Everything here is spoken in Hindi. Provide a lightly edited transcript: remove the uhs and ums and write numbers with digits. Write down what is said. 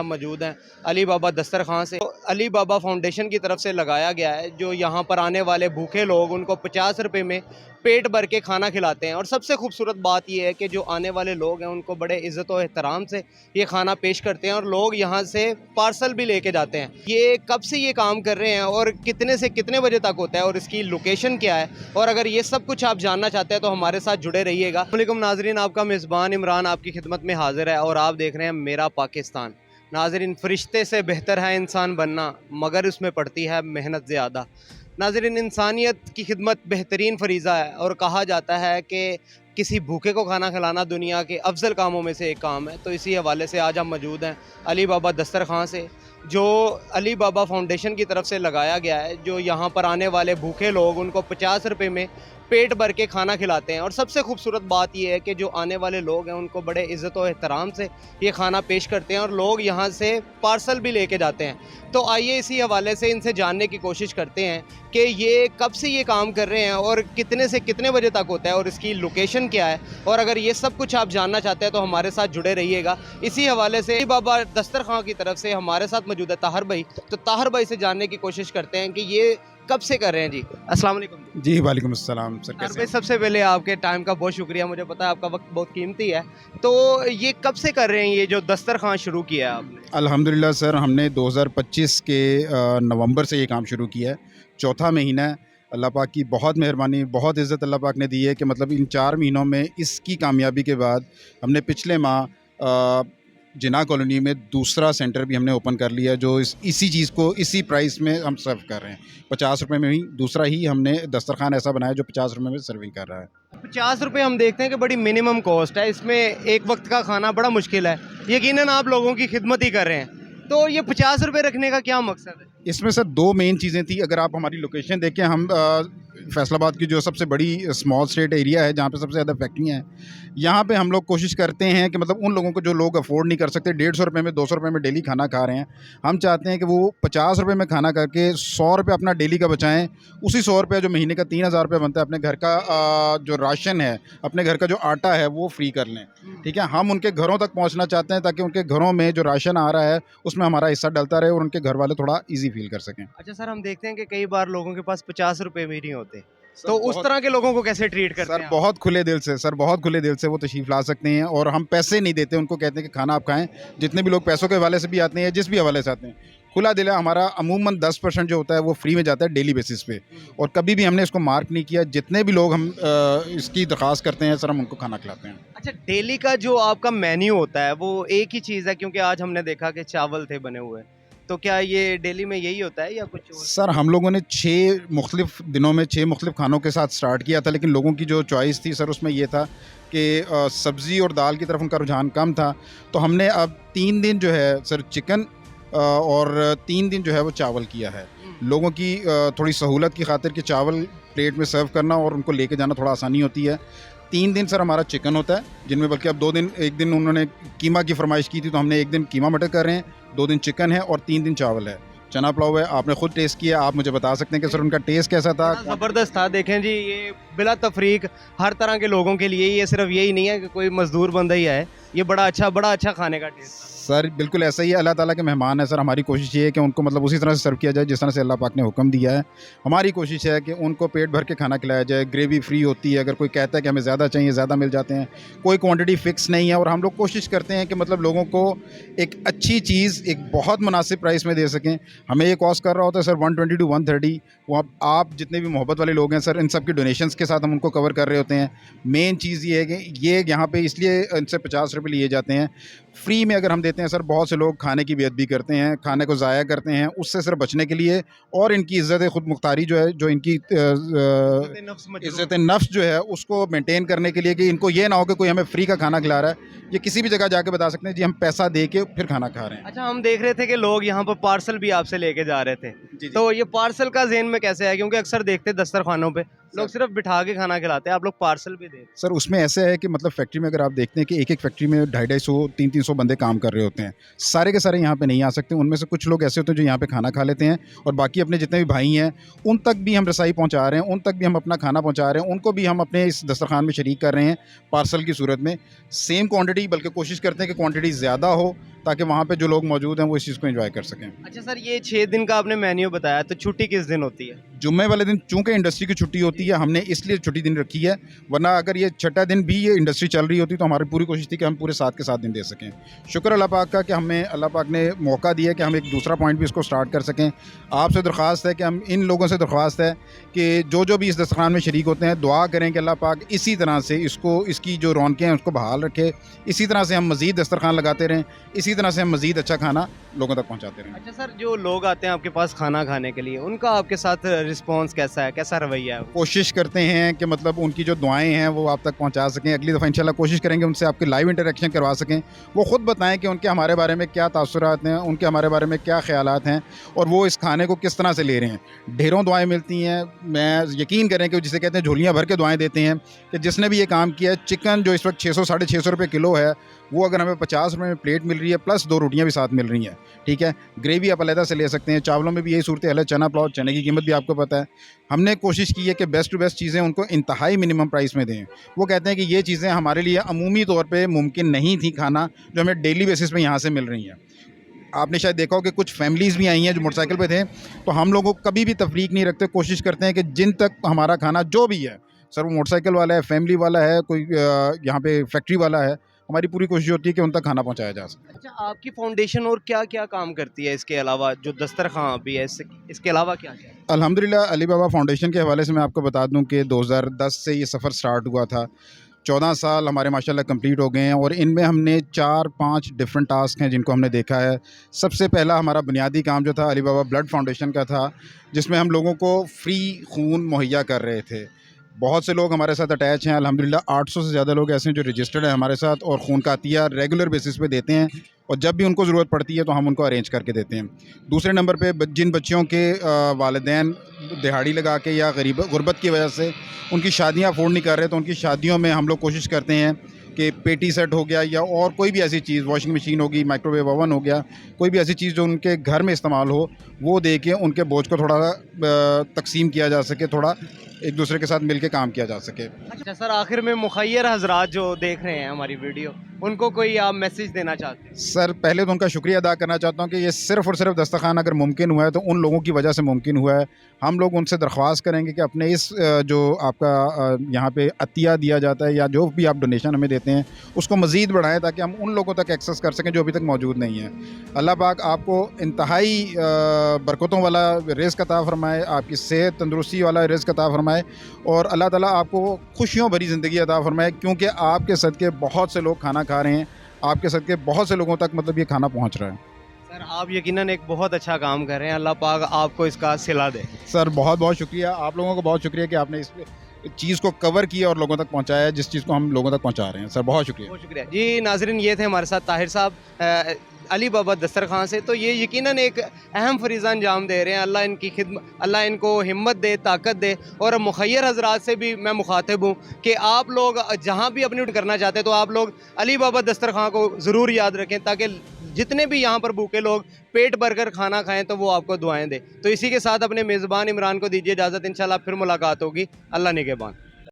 हम मौजूद हैं अली बाबा दस्तरखान से। तो अली बाबा फाउंडेशन की तरफ से लगाया गया है, जो यहाँ पर आने वाले भूखे लोग उनको 50 रुपये में पेट भर के खाना खिलाते हैं। और सबसे खूबसूरत बात यह है कि जो आने वाले लोग हैं उनको बड़े इज़्ज़त और एहतराम से ये खाना पेश करते हैं और लोग यहाँ से पार्सल भी लेके जाते हैं। ये कब से ये काम कर रहे हैं और कितने से कितने बजे तक होता है और इसकी लोकेशन क्या है, और अगर ये सब कुछ आप जानना चाहते हैं तो हमारे साथ जुड़े रहिएगा। अस्सलाम वालेकुम नाज़रीन, आपका मेज़बान इमरान आपकी खिदमत में हाजिर है और आप देख रहे हैं मेरा पाकिस्तान। नाज़रीन, फ़रिश्ते से बेहतर है इंसान बनना, मगर उसमें पड़ती है मेहनत ज़्यादा। नाज़रीन, इंसानियत की खिदमत बेहतरीन फ़रीज़ा है और कहा जाता है कि किसी भूखे को खाना खिलाना दुनिया के अफजल कामों में से एक काम है। तो इसी हवाले से आज हम मौजूद हैं अली बाबा दस्तरखान से, जो अली बाबा फाउंडेशन की तरफ से लगाया गया है, जो यहाँ पर आने वाले भूखे लोग उनको 50 रुपये में पेट भर के खाना खिलाते हैं। और सबसे खूबसूरत बात यह है कि जो आने वाले लोग हैं उनको बड़े इज़्ज़त और एहतराम से ये खाना पेश करते हैं और लोग यहाँ से पार्सल भी लेके जाते हैं। तो आइए इसी हवाले से इनसे जानने की कोशिश करते हैं कि ये कब से ये काम कर रहे हैं और कितने से कितने बजे तक होता है और इसकी लोकेशन क्या है, और अगर ये सब कुछ आप जानना चाहते हैं तो हमारे साथ जुड़े रहिएगा। इसी हवाले से बाबा दस्तरखान की तरफ से हमारे साथ मौजूद है ताहिर भाई। तो ताहिर भाई से जानने की कोशिश करते हैं कि ये कब से कर रहे हैं जी। अस्सलाम वालेकुम जी वालेकुम अस्सलाम सर, ताहिर कैसे भाई, हैं? सबसे पहले आपके टाइम का बहुत शुक्रिया। मुझे पता है आपका वक्त बहुत कीमती है। तो ये कब से कर रहे हैं, ये जो दस्तरखान शुरू किया है आपने? अल्हम्दुलिल्लाह सर, हमने 2025 के नवंबर से ये काम शुरू किया है। चौथा महीना है। अल्लाह पाक की बहुत मेहरबानी, बहुत इज़्ज़त अल्लाह पाक ने दी है कि मतलब इन 4 महीनों में इसकी कामयाबी के बाद हमने पिछले माह जिन्ना कॉलोनी में दूसरा सेंटर भी हमने ओपन कर लिया, जो इसी चीज़ को इसी प्राइस में हम सर्व कर रहे हैं। 50 रुपये में ही दूसरा ही हमने दस्तरखान ऐसा बनाया जो 50 रुपये में सर्विंग कर रहा है। 50 रुपये हम देखते हैं कि बड़ी मिनिमम कॉस्ट है, इसमें एक वक्त का खाना बड़ा मुश्किल है। यकीनन आप लोगों की खिदमत ही कर रहे हैं, तो ये 50 रुपये रखने का क्या मकसद है? इसमें सर 2 मेन चीज़ें थी। अगर आप हमारी लोकेशन देखें, हम फैसलाबाद की जो सबसे बड़ी स्मॉल स्टेट एरिया है, जहाँ पे सबसे ज़्यादा फैक्ट्रियाँ हैं, यहाँ पे हम लोग कोशिश करते हैं कि मतलब उन लोगों को जो लोग अफोर्ड नहीं कर सकते, 150 रुपये में 200 रुपये में डेली खाना खा रहे हैं, हम चाहते हैं कि वो 50 रुपये में खाना करके 100 रुपये अपना डेली का बचाएँ। उसी 100 रुपये जो महीने का 3000 रुपये बनता है, अपने घर का जो राशन है, अपने घर का जो आटा है वो फ्री कर लें। ठीक है, हम उनके घरों तक पहुँचना चाहते हैं ताकि उनके घरों में जो राशन आ रहा है उसमें हमारा हिस्सा डलता रहे और उनके घर वाले थोड़ा ईज़ी फील कर सकें। अच्छा सर, हम देखते हैं कि कई बार लोगों के पास 50 रुपये भी नहीं होते, तो उस तरह के लोगों को कैसे ट्रीट करते सर हैं आप? बहुत खुले दिल से, सर बहुत खुले दिल से वो तशरीफ़ ला सकते हैं और हम पैसे नहीं देते उनको, कहते हैं कि खाना आप खाएँ। जितने भी लोग पैसों के हवाले से भी आते हैं, जिस भी हवाले से आते हैं, खुला दिल है हमारा। अमूमन 10% जो होता है वो फ्री में जाता है डेली बेसिस पे, और कभी भी हमने इसको मार्क नहीं किया। जितने भी लोग हम इसकी दरख्वास्त करते हैं सर, हम उनको खाना खिलाते हैं। अच्छा, डेली का जो आपका मेन्यू होता है वो एक ही चीज़ है? क्योंकि आज हमने देखा कि चावल थे बने हुए, तो क्या ये डेली में यही होता है या कुछ और? सर हम लोगों ने 6 मुख्तलिफ दिनों में 6 मुख्तलिफ खानों के साथ स्टार्ट किया था, लेकिन लोगों की जो चॉइस थी सर उसमें ये था कि सब्ज़ी और दाल की तरफ उनका रुझान कम था। तो हमने अब 3 दिन जो है सर चिकन और 3 दिन जो है वो चावल किया है। लोगों की थोड़ी सहूलत की खातिर कि चावल प्लेट में सर्व करना और उनको लेके जाना थोड़ा आसानी होती है। 3 दिन सर हमारा चिकन होता है, जिनमें बल्कि अब 2 दिन, एक दिन उन्होंने कीमा की फरमाइश की थी तो हमने एक दिन कीमा मटर कर रहे हैं, 2 दिन चिकन है और 3 दिन चावल है। चना पुलाव है, आपने खुद टेस्ट किया, आप मुझे बता सकते हैं कि सर उनका टेस्ट कैसा था? बड़ा ज़बरदस्त था। देखें जी, ये बिला तफरीक हर तरह के लोगों के लिए, ये सिर्फ यही नहीं है कि कोई मजदूर बंदा ही है, ये बड़ा अच्छा खाने का टेस्ट था। सर बिल्कुल ऐसा ही है, अल्लाह ताला के मेहमान है सर। हमारी कोशिश ये है कि उनको मतलब उसी तरह से सर्व किया जाए जिस तरह से अल्लाह पाक ने हुक्म दिया है। हमारी कोशिश है कि उनको पेट भर के खाना खिलाया जाए। ग्रेवी फ्री होती है, अगर कोई कहता है कि हमें ज़्यादा चाहिए, ज़्यादा मिल जाते हैं। कोई क्वांटिटी फ़िक्स नहीं है और हम लोग कोशिश करते हैं कि मतलब लोगों को एक अच्छी चीज़ एक बहुत मुनासिब प्राइस में दे सकें। हमें ये कॉस्ट कर रहा होता है सर 120 टू 130। वो आप जितने भी मोहब्बत वाले लोग हैं सर, इन सब की डोनेशंस के साथ हम उनको कवर कर रहे होते हैं। मेन चीज़ ये है कि ये यहाँ पे इसलिए इनसे 50 रुपये लिए जाते हैं। फ्री में अगर हम देते हैं सर, बहुत से लोग खाने की बेअदबी करते हैं, खाने को ज़ाया करते हैं। उससे सर बचने के लिए और इनकी इज़्ज़त खुद मुख्तारी जो है, जो इनकी इज़्ज़त नफ्स जो है उसको मेंटेन करने के लिए, कि इनको ये ना हो कि कोई हमें फ्री का खाना खिला रहा है। ये किसी भी जगह जाके बता सकते हैं जी हम पैसा दे के फिर खाना खा रहे हैं। अच्छा, हम देख रहे थे कि लोग यहाँ पर पार्सल भी आपसे लेके जा रहे थे, तो ये पार्सल का ज़हन में कैसे है? क्योंकि अक्सर देखते दस्तरखानों पे लोग सिर्फ बिठा के खाना खिलाते हैं, आप लोग पार्सल भी देते हैं। सर उसमें ऐसे है कि मतलब फैक्ट्री में अगर आप देखते हैं कि एक एक फैक्ट्री में 250-250, 300-300 बंदे काम कर रहे होते हैं। सारे के सारे यहाँ पे नहीं आ सकते। उनमें से कुछ लोग ऐसे होते हैं जो यहाँ पे खाना खा लेते हैं, और बाकी अपने जितने भी भाई हैं उन तक भी हम रसाई पहुँचा रहे हैं, उन तक भी हम अपना खाना पहुँचा रहे हैं, उनको भी हम अपने इस दस्तरखान में शरीक कर रहे हैं पार्सल की सूरत में। सेम क्वान्टिटी, बल्कि कोशिश करते हैं कि क्वान्टिटी ज़्यादा हो ताकि वहाँ पे जो लोग मौजूद हैं वो इस चीज़ को एंजॉय कर सकें। अच्छा सर, ये 6 दिन का आपने मेन्यू बताया, तो छुट्टी किस दिन होती है? जुम्मे वाले दिन चूंकि इंडस्ट्री की छुट्टी होती है, हमने इसलिए छुट्टी दिन रखी है, वरना अगर ये छठा दिन भी ये इंडस्ट्री चल रही होती तो हमारी पूरी कोशिश थी कि हम पूरे 7 के 7 दिन दे सकें। शुक्र अल्लाह पाक का कि हमें अल्लाह पाक ने मौका दिया कि हम एक दूसरा पॉइंट भी इसको स्टार्ट कर सकें। आपसे दरख्वास्त है कि हम इन लोगों से दरख्वास्त है कि जो भी इस दस्तरखान में शरीक होते हैं, दुआ करें कि अल्लाह पाक इसी तरह से इसकी जो रौनकें हैं उसको बहाल रखे, इसी तरह से हम मज़ीद दस्तरखान लगाते रहें, इसी तरह से हम मज़ीद अच्छा खाना लोगों तक पहुँचाते रहें। अच्छा सर, जो लोग आते हैं आपके पास खाना खाने के लिए, उनका आपके साथ रिस्पॉन्स कैसा है, कैसा रवैया है? कोशिश करते हैं कि मतलब उनकी जो दुआएं हैं वो आप तक पहुंचा सकें। अगली दफ़ा इंशाल्लाह कोशिश करेंगे उनसे आपके लाइव इंटरेक्शन करवा सकें, वो ख़ुद बताएं कि उनके हमारे बारे में क्या तासुरात हैं, उनके हमारे बारे में क्या ख़यालात हैं और वो इस खाने को किस तरह से ले रहे हैं। ढेरों दुआएं मिलती हैं, मैं यकीन करें कि जिसे कहते हैं झोलियाँ भर के दुआएं देते हैं कि जिसने भी ये काम किया है। चिकन जो इस वक्त 600 साढ़े 600 रुपये किलो है, वो अगर हमें 50 रुपये में प्लेट मिल रही है प्लस 2 रोटियाँ भी साथ मिल रही हैं, ठीक है। ग्रेवी आप अलहदा से ले सकते हैं, चावलों में भी यही सूरत है, चना पुलाव, चने की कीमत भी आपको पता है। हमने कोशिश की है कि बेस्ट टू बेस्ट चीज़ें उनको इंतहाई मिनिमम प्राइस में दें। वो कहते हैं कि ये चीज़ें हमारे लिए अमूमी तौर पे मुमकिन नहीं थी खाना, जो हमें डेली बेसिस पे यहाँ से मिल रही हैं। आपने शायद देखा हो कि कुछ फैमिलीज़ भी आई हैं जो मोटरसाइकिल पे थे, तो हम लोगों को कभी भी तफरीक नहीं रखते, कोशिश करते हैं कि जिन तक हमारा खाना जो भी है, सर वो मोटरसाइकिल वाला है, फैमिली वाला है, कोई यहाँ पे फैक्ट्री वाला है, हमारी पूरी कोशिश होती है कि उन तक खाना पहुँचाया जा सके। अच्छा, आपकी फाउंडेशन और क्या-क्या काम करती है इसके अलावा? जो दस्तरखान भी है, इसके अलावा क्या-क्या है? अल्हम्दुलिल्लाह अली बाबा फाउंडेशन के हवाले से मैं आपको बता दूं कि 2010 से ये सफ़र स्टार्ट हुआ था। 14 साल हमारे माशाल्लाह कंप्लीट हो गए हैं और इनमें हमने 4-5 डिफरेंट टास्क हैं जिनको हमने देखा है। सबसे पहला हमारा बुनियादी काम जो था अली बाबा ब्लड फाउंडेशन का था, जिसमें हम लोगों को फ्री खून मुहैया कर रहे थे। बहुत से लोग हमारे साथ अटैच हैं, अल्हम्दुलिल्लाह 800 से ज़्यादा लोग ऐसे हैं जो रजिस्टर्ड हैं हमारे साथ और खून का अतिया रेगुलर बेसिस पे देते हैं और जब भी उनको ज़रूरत पड़ती है तो हम उनको अरेंज करके देते हैं। दूसरे नंबर पे जिन बच्चियों के वालिदैन दिहाड़ी लगा के या गुर्बत की वजह से उनकी शादियाँ अफोर्ड नहीं कर रहे, तो उनकी शादियों में हम लोग कोशिश करते हैं कि पेटी सेट हो गया या और कोई भी ऐसी चीज़, वॉशिंग मशीन होगी, माइक्रोवेव ओवन हो गया, कोई भी ऐसी चीज़ जो उनके घर में इस्तेमाल हो, वो दे के उनके बोझ को थोड़ा तकसीम किया जा सके, थोड़ा एक दूसरे के साथ मिल के काम किया जा सके। अच्छा सर, आखिर में मुखय्यर हजरात जो देख रहे हैं हमारी वीडियो, उनको कोई आप मैसेज देना चाहते हैं? सर पहले तो उनका शुक्रिया अदा करना चाहता हूँ कि ये सिर्फ़ और सिर्फ दस्तरखान अगर मुमकिन हुआ है तो उन लोगों की वजह से मुमकिन हुआ है। हम लोग उनसे दरख्वास्त करेंगे कि अपने इस जो आपका यहाँ पे अतिया दिया जाता है या जो भी आप डोनेशन हमें देते हैं उसको मज़ीद बढ़ाएं ताकि हम उन लोगों तक एक्सेस कर सकें जो अभी तक मौजूद नहीं है। अल्लाह पाक आपको इंतहाई बरकतों वाला रिज़्क़ अता फ़रमाए, आपकी सेहत तंदुरुस्ती वाला रिज़्क़ अता फ़रमाए और अल्लाह ताला आपको खुशियों भरी ज़िंदगी अता फ़रमाए, क्योंकि आपके सदक़े बहुत से लोग खाना खा रहे हैं, आपके सदक़े बहुत से लोगों तक मतलब ये खाना पहुंच रहा है। सर आप यकीनन एक बहुत अच्छा काम कर रहे हैं, अल्लाह पाक आपको इसका सिला दे। सर बहुत बहुत शुक्रिया, आप लोगों को बहुत शुक्रिया कि आपने इस चीज़ को कवर किया और लोगों तक पहुंचाया है, जिस चीज़ को हम लोगों तक पहुंचा रहे हैं। सर बहुत शुक्रिया। बहुत शुक्रिया जी। नाजरीन, ये थे हमारे साथ ताहिर साहब अली बाबा दस्तरखान से। तो ये यकीनन एक अहम फरीज़ा अंजाम दे रहे हैं। अल्लाह इनकी खिदमत, अल्लाह इनको हिम्मत दे, ताकत दे। और मुखय्यर हजरात से भी मैं मुखातिब हूँ कि आप लोग जहाँ भी अपनी करना चाहते हैं तो आप लोग अली बाबा दस्तरखान को ज़रूर याद रखें, ताकि जितने भी यहाँ पर भूखे लोग पेट भरकर खाना खाएं तो वो आपको दुआएं दें। तो इसी के साथ अपने मेज़बान इमरान को दीजिए इजाज़त। इंशाल्लाह फिर मुलाकात होगी। अल्लाह निगहबान।